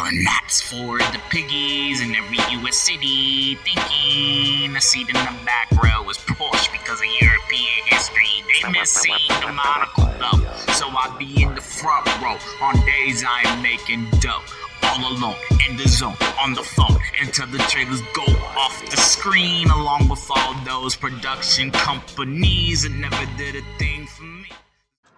And that's for the piggies in every US city thinking a seat in the back row is Porsche because of European history. They miss seeing the monocle though, so I be in the front row on days I am making dough. All alone, in the zone, on the phone, until the trailers go off the screen, along with all those production companies that never did a thing for me.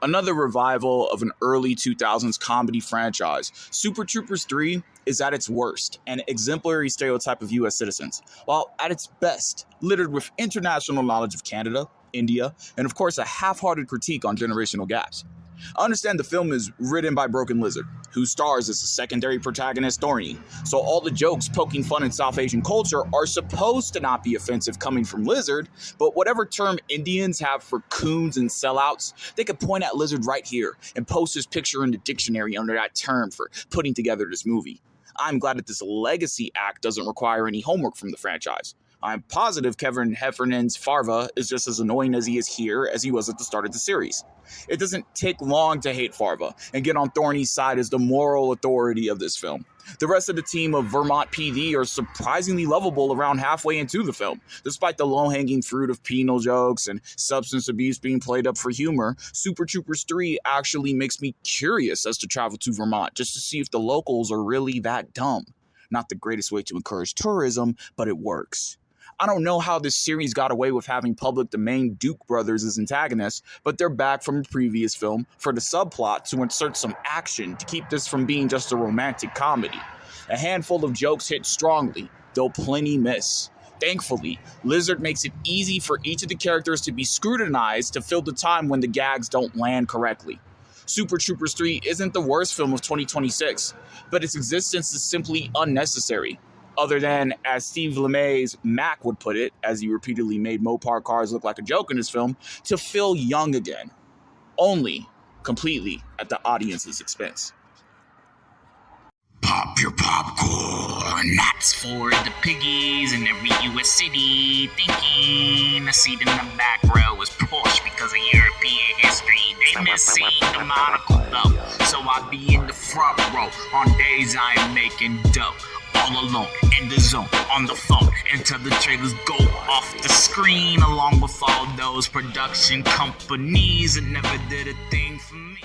Another revival of an early 2000s comedy franchise, Super Troopers 3 is at its worst, an exemplary stereotype of US citizens, while at its best, littered with international knowledge of Canada, India, and of course a half-hearted critique on generational gaps. I understand the film is written by Broken Lizard, who stars as the secondary protagonist Thorny, so all the jokes poking fun in South Asian culture are supposed to not be offensive coming from Lizard, but whatever term Indians have for coons and sellouts, they could point at Lizard right here and post his picture in the dictionary under that term for putting together this movie. I'm glad that this legacy act doesn't require any homework from the franchise. I'm positive Kevin Heffernan's Farva is just as annoying as he is here as he was at the start of the series. It doesn't take long to hate Farva and get on Thorny's side as the moral authority of this film. The rest of the team of Vermont PD are surprisingly lovable around halfway into the film. Despite the low-hanging fruit of penal jokes and substance abuse being played up for humor, Super Troopers 3 actually makes me curious as to travel to Vermont just to see if the locals are really that dumb. Not the greatest way to encourage tourism, but it works. I don't know how this series got away with having public domain Duke brothers as antagonists, but they're back from a previous film for the subplot to insert some action to keep this from being just a romantic comedy. A handful of jokes hit strongly, though plenty miss. Thankfully, Lizard makes it easy for each of the characters to be scrutinized to fill the time when the gags don't land correctly. Super Troopers 3 isn't the worst film of 2026, but its existence is simply unnecessary. Other than, as Steve LeMay's Mac would put it, as he repeatedly made Mopar cars look like a joke in his film, to feel young again. Only completely at the audience's expense. Pop your popcorn, that's for the piggies in every US city thinking a seat in the back row is Porsche because of European history. They miss seeing the monocle though, so I be in the front row on days I am making dough. All alone, in the zone, on the phone, until the trailers go off the screen, along with all those production companies that never did a thing for me.